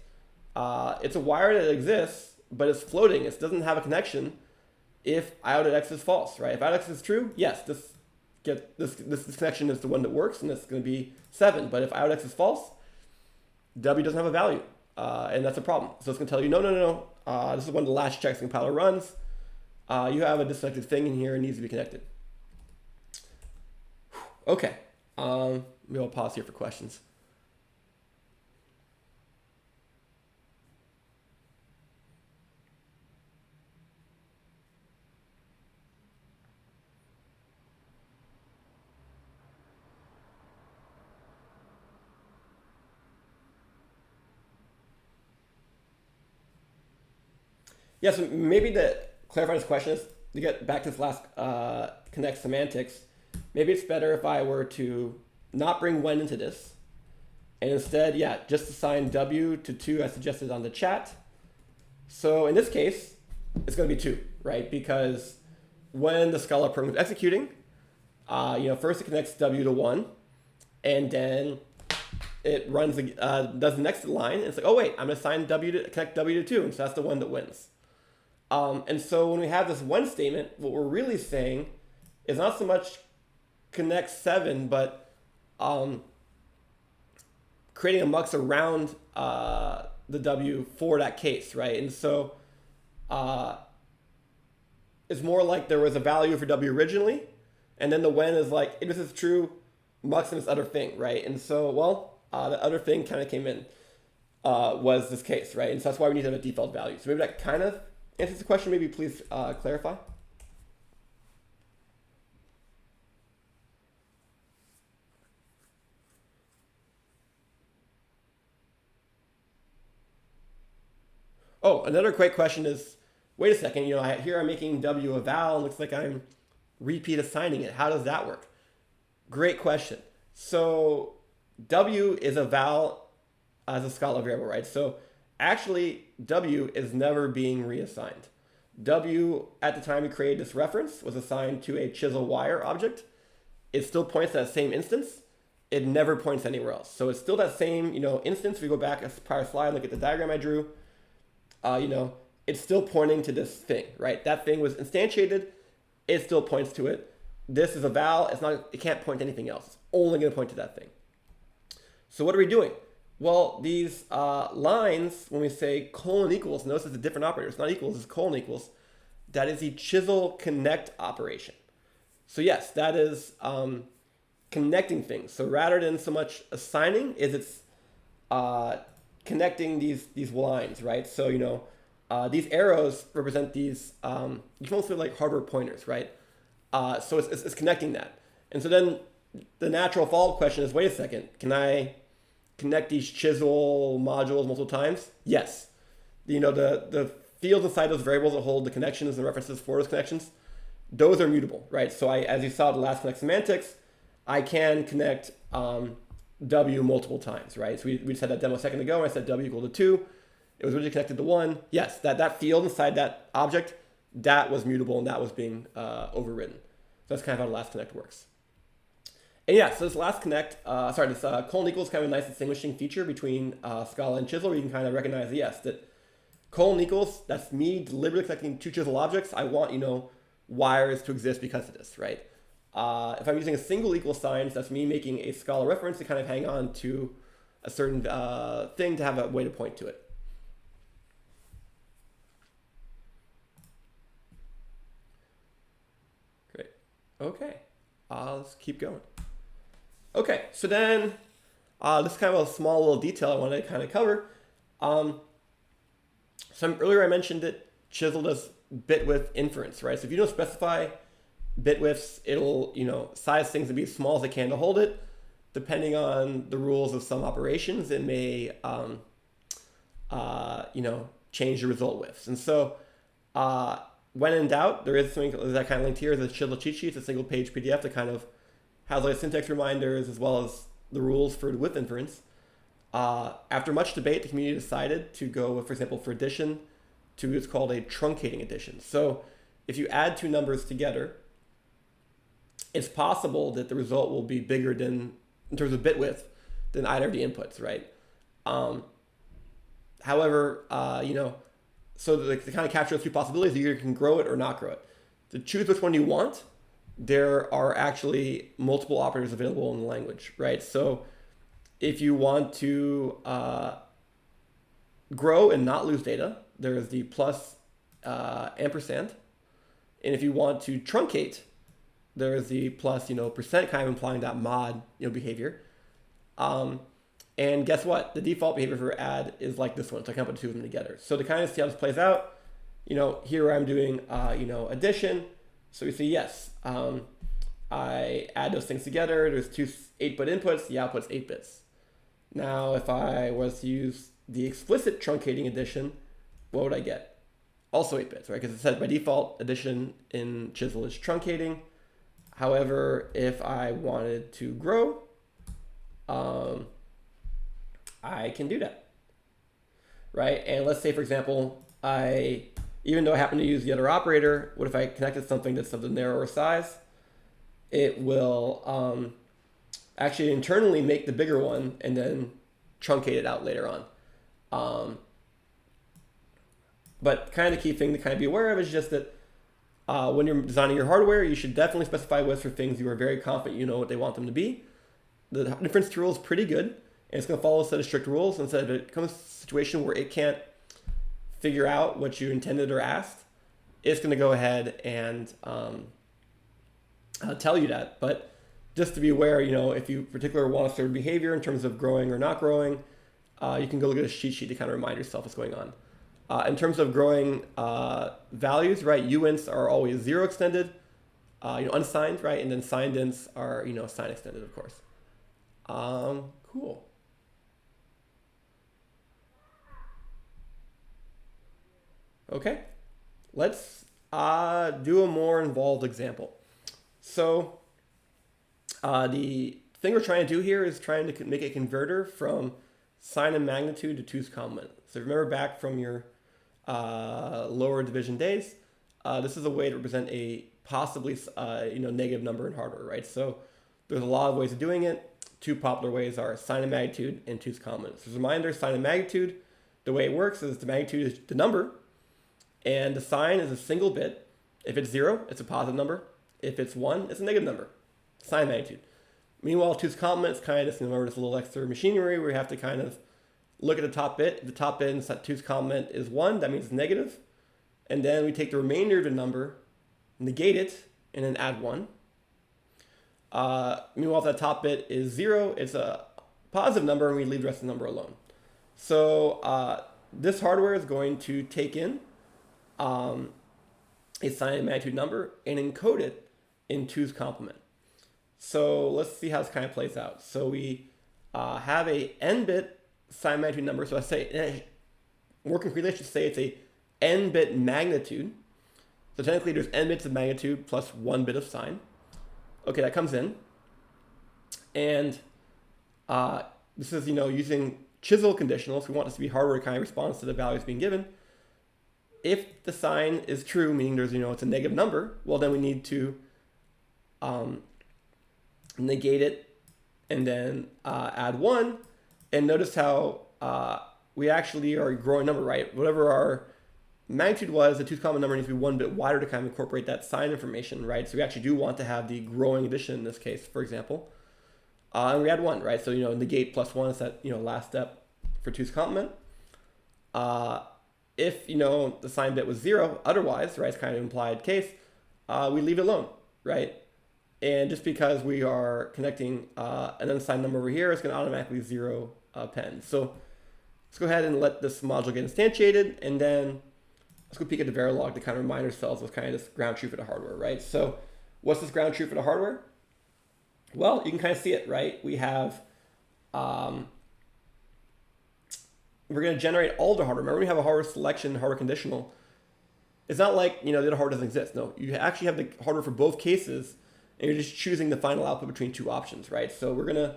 It's a wire that exists, but it's floating. It doesn't have a connection if iota x is false, right? If iota x is true, yes, this connection is the one that works, and it's going to be 7. But if iota x is false, W doesn't have a value, and that's a problem. So it's going to tell you, no. This is one of the last checks the compiler runs. You have a disconnected thing in here and needs to be connected. Okay, maybe I'll pause here for questions. Yeah, so maybe to clarify this question is to get back to this last connect semantics. Maybe it's better if I were to not bring when into this, and instead, just assign W to 2 as suggested on the chat. So in this case, it's going to be 2, right? Because when the Scala program is executing, first it connects W to 1, and then it runs does the next line, and it's like, oh wait, I'm going to assign connect W to 2, and so that's the one that wins. And so when we have this when statement, what we're really saying is not so much connect 7, but creating a mux around the W for that case, right? And so it's more like there was a value for W originally, and then the when is like, if this is true, mux and this other thing, right? And so, well, the other thing kind of came in, was this case, right? And so that's why we need to have a default value. So maybe that kind of answers the question. Maybe please clarify. Oh, another great question is, wait a second, here I'm making W a val, and looks like I'm repeat assigning it. How does that work? Great question. So W is a val as a Scala variable, right? So actually, W is never being reassigned. W, at the time we created this reference, was assigned to a chisel wire object. It still points to that same instance. It never points anywhere else. So it's still that same, instance. If we go back a prior slide, look at the diagram I drew. It's still pointing to this thing, right? That thing was instantiated. It still points to it. This is a val. It can't point to anything else. It's only going to point to that thing. So what are we doing? Well, these lines, when we say colon equals, notice it's a different operator. It's not equals, it's colon equals. That is the chisel connect operation. So yes, that is connecting things. So rather than so much assigning, it's connecting these lines, right? So, these arrows represent these, you can almost feel like hardware pointers, right? So it's connecting that. And so then the natural follow-up question is, wait a second, can I connect these chisel modules multiple times? Yes. The fields inside those variables that hold the connections and references for those connections, those are mutable, right? So as you saw the last connect semantics, I can connect W multiple times, right? So we just had that demo a second ago, and I said W equal to 2. It was originally connected to 1. Yes, that field inside that object, that was mutable, and that was being overridden. So that's kind of how the last connect works. And yeah, so this last connect, this colon equals is kind of a nice distinguishing feature between Scala and Chisel, where you can kind of recognize, yes, that colon equals, that's me deliberately connecting two Chisel objects. I want, wires to exist because of this, right? If I'm using a single equal sign, so that's me making a Scala reference to kind of hang on to a certain thing to have a way to point to it. Great. Okay. Let's keep going. Okay, so then this is kind of a small little detail I want to kind of cover. Earlier I mentioned that Chisel does bit width inference, right? So if you don't specify bit widths, it'll size things to be as small as it can to hold it. Depending on the rules of some operations, it may change the result widths. And so when in doubt, there is something that kind of linked here. There's a Chisel cheat sheet. It's a single page PDF that kind of has like syntax reminders as well as the rules for width inference. After much debate, the community decided to go with, for example, for addition, to what's called a truncating addition. So if you add two numbers together, it's possible that the result will be bigger than, in terms of bit width, than either of the inputs, right? However, so to kind of capture those two possibilities, you either can grow it or not grow it. To choose which one you want, there are actually multiple operators available in the language, right? So if you want to grow and not lose data, there is the plus ampersand. And if you want to truncate, there is the plus, percent, kind of implying that mod, behavior. And guess what? The default behavior for add is like this one. So I can put the two of them together. So to kind of see how this plays out, here I'm doing, addition. So we see, yes, I add those things together. There's two 8-bit inputs. The output's 8 bits. Now, if I was to use the explicit truncating addition, what would I get? Also 8 bits, right? Because it says by default, addition in Chisel is truncating. However, if I wanted to grow, I can do that, right? And let's say, for example, even though I happen to use the other operator, what if I connected something that's of the narrower size? It will actually internally make the bigger one and then truncate it out later on. But kind of the key thing to kind of be aware of is just that when you're designing your hardware, you should definitely specify widths for things you are very confident you know what they want them to be. The inference tool is pretty good. and it's going to follow a set of strict rules. And so if it comes to a situation where it can't figure out what you intended or asked, it's going to go ahead and tell you that. But just to be aware, if you particularly want a certain behavior in terms of growing or not growing, you can go look at a cheat sheet to kind of remind yourself what's going on. In terms of growing values, right, uints are always 0 extended, unsigned, right, and then signed ints are, sign extended, of course. Cool. Okay, let's do a more involved example. So the thing we're trying to do here is trying to make a converter from sign and magnitude to two's complement. So remember back from your lower division days, this is a way to represent a possibly negative number in hardware, right? So there's a lot of ways of doing it. Two popular ways are sign and magnitude and two's complement. So as a reminder, sign and magnitude, the way it works is the magnitude is the number, and the sign is a single bit. If it's 0, it's a positive number. If it's 1, it's a negative number. Sign magnitude. Meanwhile, two's complement is kind of just, remember, this little extra machinery where you have to kind of look at the top bit. If the top bit in two's complement is 1, that means it's negative. And then we take the remainder of the number, negate it, and then add 1. Meanwhile, if that top bit is 0, it's a positive number, and we leave the rest of the number alone. So this hardware is going to take in a sign and magnitude number and encode it in two's complement. So let's see how this kind of plays out. So we have a n-bit sign magnitude number. So I say, more concretely, I should say it's a n-bit magnitude. So technically there's n bits of magnitude plus 1 bit of sign. Okay, that comes in. And this is, using Chisel conditionals. We want this to be hardware kind of response to the values being given. If the sign is true, meaning there's, it's a negative number, well, then we need to negate it and then add 1. And notice how we actually are a growing number, right? Whatever our magnitude was, the two's complement number needs to be 1 bit wider to kind of incorporate that sign information, right? So we actually do want to have the growing addition in this case, for example. And we add 1, right? So, negate plus 1 is that, last step for two's complement. If, the sign bit was 0, otherwise, right, it's kind of implied case, we leave it alone, right? And just because we are connecting an unsigned number over here, it's going to automatically 0 append. So let's go ahead and let this module get instantiated, and then let's go peek at the Verilog to kind of remind ourselves of kind of this ground truth for the hardware, right? So what's this ground truth for the hardware? Well, you can kind of see it, right? We have, we're going to generate all the hardware. Remember, we have a hardware selection, hardware conditional. It's not like, the other hardware doesn't exist. No, you actually have the hardware for both cases, and you're just choosing the final output between two options, right? So we're going to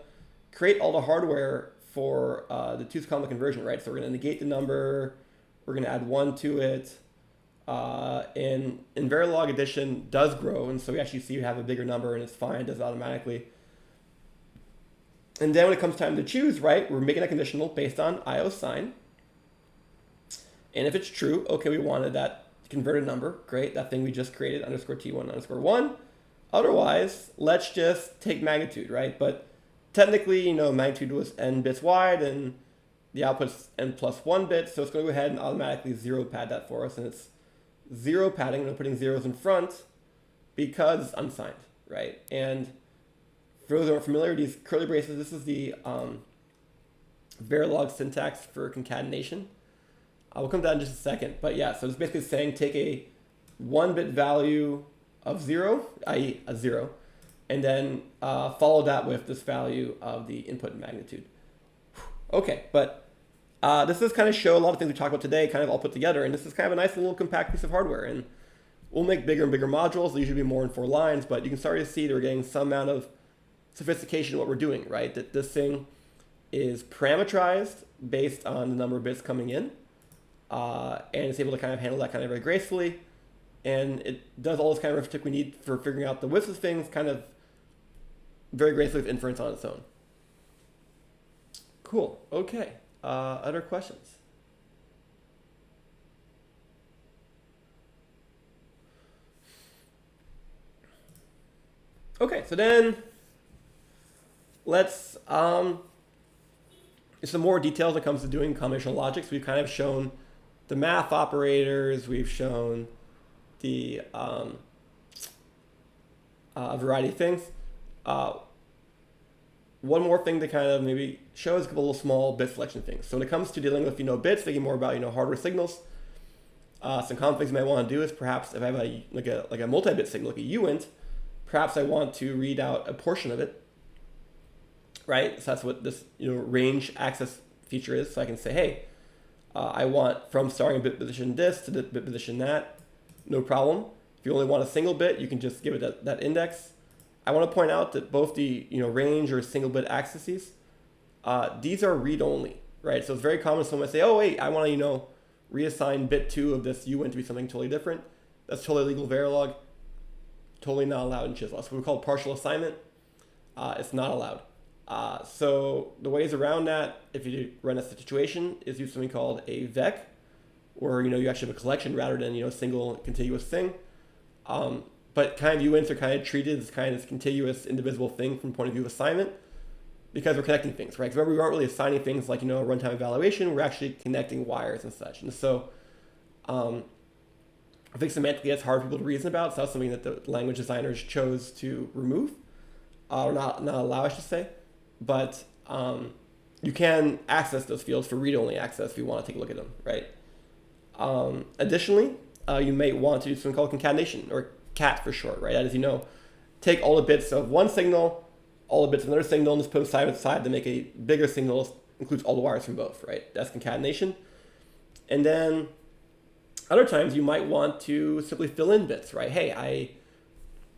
create all the hardware for the two's complement conversion, right? So we're going to negate the number. We're going to add 1 to it. And in Verilog addition does grow, and so we actually see we have a bigger number, and it's fine, it does it automatically. And then when it comes time to choose, right, we're making a conditional based on IO sign. And if it's true, okay, we wanted that converted number. Great, that thing we just created, underscore T1, underscore 1. Otherwise, let's just take magnitude, right? But technically, magnitude was n bits wide, and the output's n plus 1 bit, so it's going to go ahead and automatically 0 pad that for us. And it's 0 padding, and we're putting zeros in front because it's unsigned, right? And for those who aren't familiar, these curly braces, this is the Verilog syntax for concatenation. We'll come to that in just a second. But yeah, so it's basically saying take a 1-bit value of 0, i.e. a 0, and then follow that with this value of the input magnitude. Okay, but this does kind of show a lot of things we talked about today kind of all put together, and this is kind of a nice little compact piece of hardware. And we'll make bigger and bigger modules. They'll usually be more than 4 lines, but you can start to see that we're getting some amount of sophistication in what we're doing, right? That this thing is parametrized based on the number of bits coming in, and it's able to kind of handle that kind of very gracefully. And it does all this kind of arithmetic we need for figuring out the widths of things kind of very gracefully with inference on its own. Cool. Okay. Other questions? Okay, so then let's some more details when it comes to doing combinational logic. So we've kind of shown the math operators, we've shown the variety of things. One more thing to kind of maybe show is a couple of small bit selection things. So when it comes to dealing with bits, thinking more about hardware signals, some common things you might want to do is perhaps if I have a multi-bit signal, like a uint, perhaps I want to read out a portion of it, right? So that's what this range access feature is. So I can say, hey, I want from starting bit position this to the bit position that, no problem. If you only want a single bit, you can just give it that index. I want to point out that both the range or single bit accesses, these are read-only, right? So it's very common someone say, oh wait, I want to reassign bit 2 of this uint to be something totally different. That's totally illegal Verilog, totally not allowed in Chisel. So we call it partial assignment. It's not allowed. So the ways around that, if you run a situation, is use something called a vec, where you actually have a collection rather than a single contiguous thing. But kind of uints are kind of treated as kind of this continuous indivisible thing from the point of view of assignment, because we're connecting things, right? Because remember, we aren't really assigning things like a runtime evaluation. We're actually connecting wires and such. And so I think semantically that's hard for people to reason about. So that's something that the language designers chose to remove, or not allow, I should say. But you can access those fields for read-only access if you want to take a look at them, right? Additionally, you may want to do something called concatenation, or CAT for short, right? That is, take all the bits of one signal, all the bits of another signal, and just put them side by side to make a bigger signal that includes all the wires from both, right? That's concatenation. And then other times you might want to simply fill in bits, right? Hey, I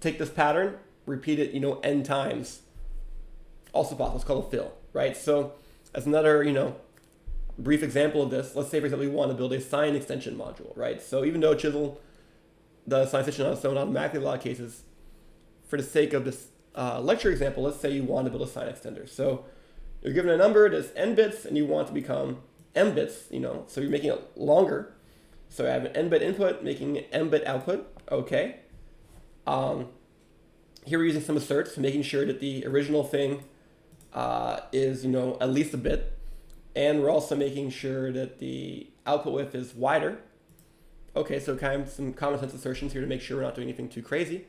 take this pattern, repeat it, n times. Also possible. It's called a fill, right? So as another, brief example of this, let's say, for example, we want to build a sign extension module, right? So even though Chisel does sign extension on its own automatically in a lot of cases, for the sake of this lecture example, let's say you want to build a sign extender. So you're given a number that's n bits, and you want to become m bits, so you're making it longer. So I have an n bit input, making an m bit output. Okay. Here we're using some asserts, making sure that the original thing is at least a bit, and we're also making sure that the output width is wider. Okay, so kind of some common sense assertions here to make sure we're not doing anything too crazy.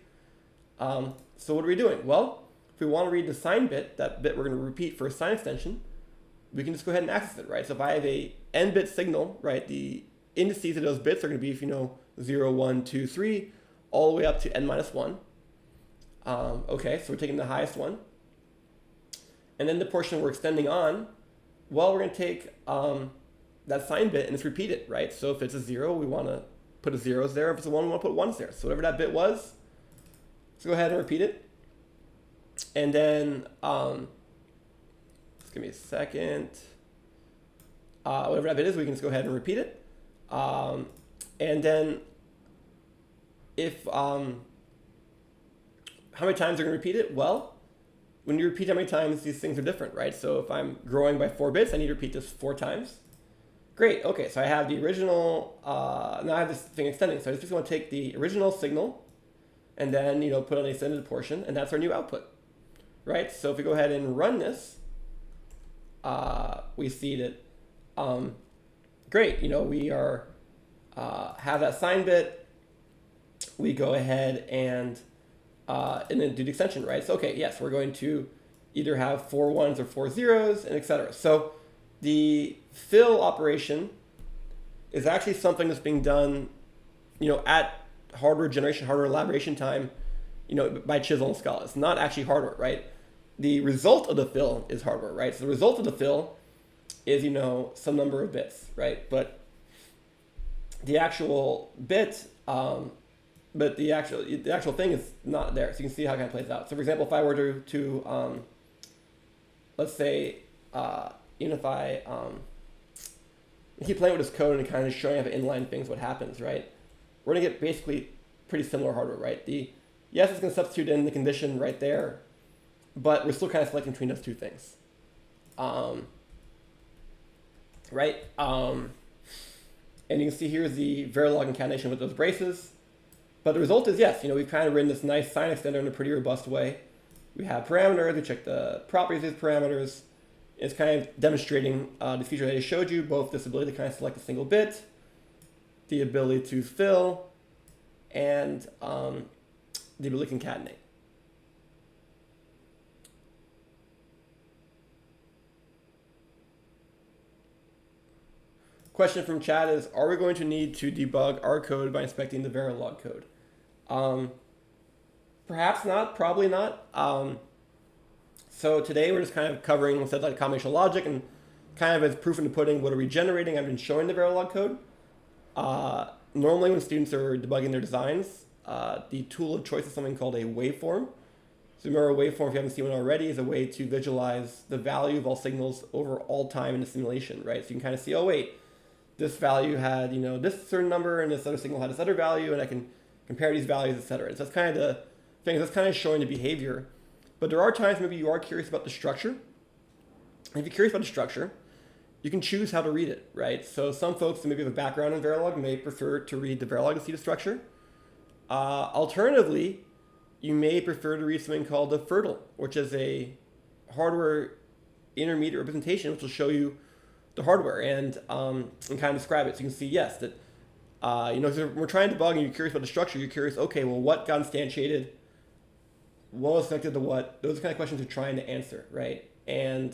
So what are we doing? Well, if we want to read the sign bit, that bit we're going to repeat for a sign extension, we can just go ahead and access it, right? So if I have a n-bit signal, right, the indices of those bits are going to be, 0, 1, 2, 3, all the way up to n minus 1. Okay, so we're taking the highest one. And then the portion we're extending on, well, we're going to take that sign bit and just repeat it, right? So if it's a 0, we want to put a zeros there. If it's a 1, we want to put 1s there. So whatever that bit was, let's go ahead and repeat it. And then, just give me a second. Whatever that bit is, we can just go ahead and repeat it. And then if, how many times are we going to repeat it? Well, when you repeat how many times, these things are different, right? So if I'm growing by 4 bits, I need to repeat this 4 times. Great, okay, so I have the original, now I have this thing extending. So I just want to take the original signal and then, put on the extended portion, and that's our new output, right? So if we go ahead and run this, we see that, great, we are, have that sign bit. We go ahead and then do the extension, right? So, okay, yes, we're going to either have 4 1s or 4 zeros, and etc. So the fill operation is actually something that's being done, at hardware generation, hardware elaboration time, by Chisel and Scala. It's not actually hardware, right? The result of the fill is hardware, right? So the result of the fill is, some number of bits, right? But the actual bit, but the actual thing is not there. So you can see how it kind of plays out. So for example, if I were to let's say, if I keep playing with this code and kind of showing up inline things, what happens, right? We're gonna get basically pretty similar hardware, right? Yes, it's gonna substitute in the condition right there, but we're still kind of selecting between those two things, right? And you can see here's the Verilog incantation with those braces. But the result is, yes, we've kind of written this nice sign extender in a pretty robust way. We have parameters, we check the properties of these parameters, It's kind of demonstrating the feature that I showed you, both this ability to kind of select a single bit, the ability to fill, and the ability to concatenate. Question from chat is, are we going to need to debug our code by inspecting the Verilog code? Perhaps not, probably not. So today we're just kind of covering instead like combinational logic and kind of as proof in the pudding, what are we generating? I've been showing the Verilog code. Normally when students are debugging their designs, the tool of choice is something called a waveform. So remember, a waveform, if you haven't seen one already, is a way to visualize the value of all signals over all time in the simulation, right? So you can kind of see, oh wait, this value had, this certain number and this other signal had this other value, and I can compare these values, etc. So that's kind of the thing, that's kind of showing the behavior. But there are times maybe you are curious about the structure. And if you're curious about the structure, you can choose how to read it, right? So some folks who maybe have a background in Verilog may prefer to read the Verilog to see the structure. Alternatively, you may prefer to read something called the Fertile, which is a hardware intermediate representation, which will show you the hardware and kind of describe it. So you can see, yes, that so we're trying to debug and you're curious about the structure. You're curious, okay, well, what got instantiated? What was connected to what? Those are the kind of questions you're trying to answer, right? And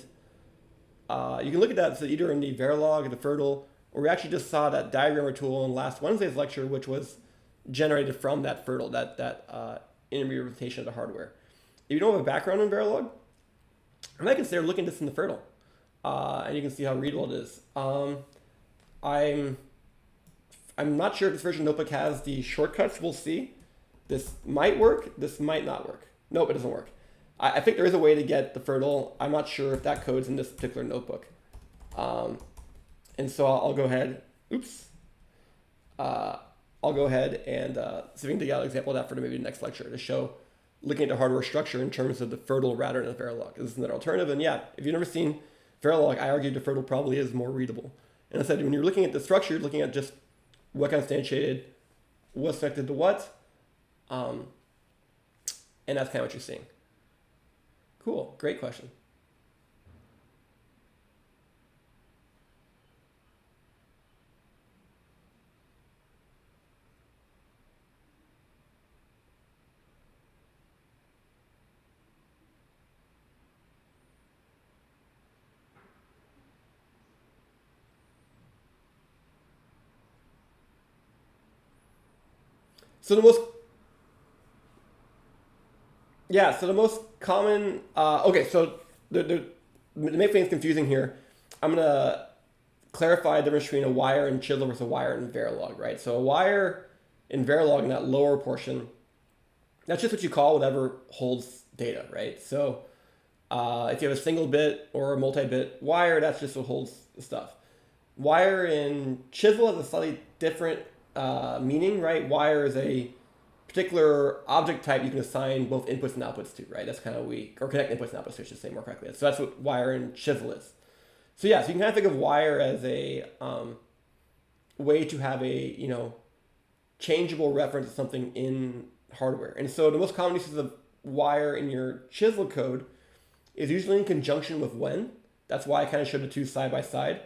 you can look at that so either in the Verilog or the Fertile, or we actually just saw that diagrammer tool in last Wednesday's lecture, which was generated from that Fertile, that intermediate representation of the hardware. If you don't have a background in Verilog, I might consider looking at this in the Fertile. And you can see how readable it is. I'm not sure if this version of Notebook has the shortcuts. We'll see. This might work. This might not work. Nope, it doesn't work. I think there is a way to get the Fertile. I'm not sure if that code's in this particular notebook. And so I'll go ahead. Oops. I'll go ahead and see if we can dig out an example of that for maybe the next lecture to show looking at the hardware structure in terms of the Fertile rather than the Verilog. This is another alternative. And yeah, if you've never seen Verilog, I argue the Fertile probably is more readable. And I said, when you're looking at the structure, you're looking at just what got instantiated, what's connected to what, and that's kind of what you're seeing. Cool, great question. So the most common, okay, so to make things confusing here, I'm going to clarify the difference between a wire in Chisel versus a wire in Verilog, right? So a wire in Verilog in that lower portion, that's just what you call whatever holds data, right? So if you have a single bit or a multi-bit wire, that's just what holds the stuff. Wire in Chisel has a slightly different meaning, right? Wire is a particular object type you can assign both inputs and outputs to, right? That's kind of or connect inputs and outputs, I should say more correctly. So that's what wire in Chisel is. So yeah, so you can kind of think of wire as a way to have a, changeable reference to something in hardware. And so the most common uses of wire in your Chisel code is usually in conjunction with when. That's why I kind of showed the two side by side.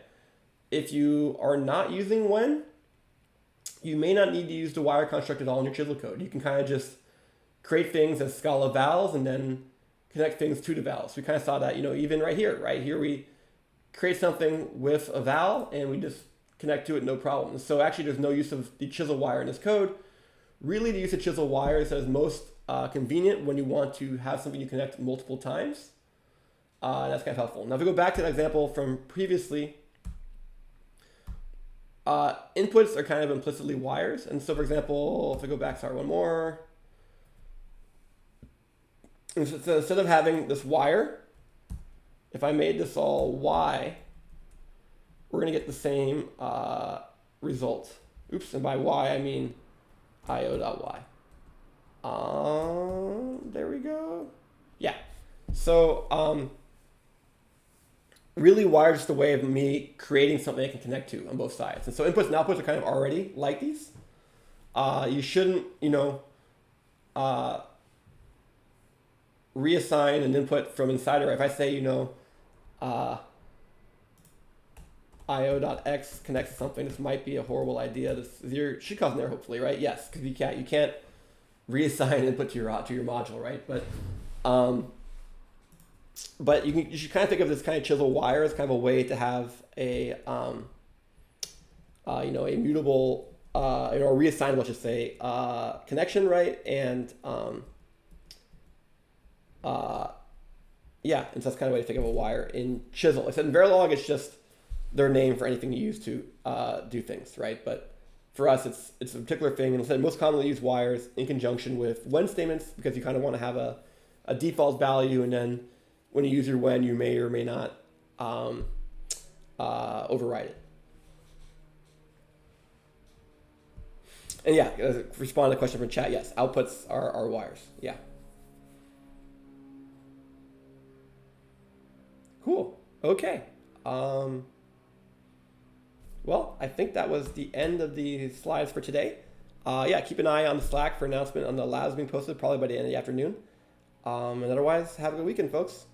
If you are not using when, you may not need to use the wire construct at all in your Chisel code. You can kind of just create things as Scala vowels and then connect things to the vowels. We kind of saw that, even right here. Right here we create something with a vowel and we just connect to it, no problem. So actually there's no use of the Chisel wire in this code. Really the use of Chisel wire is most convenient when you want to have something you connect multiple times. That's kind of helpful. Now if we go back to that example from previously, inputs are kind of implicitly wires. And so for example, if I go back, one more. And so instead of having this wire, if I made this all y, we're going to get the same result. Oops, and by y I mean io.y. There we go. Yeah. So really wire is just a way of me creating something I can connect to on both sides. And so inputs and outputs are kind of already like these. You shouldn't, reassign an input from inside, or if I say, uh, io.x connects to something, this might be a horrible idea. This is your shitcause in there, hopefully, right? Yes, because you can't reassign input to your module, right? But you should kind of think of this kind of chisel wire as kind of a way to have a a mutable or reassignable, I should say, connection, right? And yeah, and so that's kind of a way to think of a wire in Chisel. I said in Verilog, it's just their name for anything you use to do things, right? But for us, it's a particular thing. And instead, most commonly used wires in conjunction with when statements, because you kind of want to have a default value, and then when you use your when, you may or may not override it. And yeah, respond to the question from chat. Yes, outputs are wires. Yeah. Cool. Okay. Well, I think that was the end of the slides for today. Yeah, keep an eye on the Slack for announcement on the labs being posted probably by the end of the afternoon. And otherwise, have a good weekend, folks.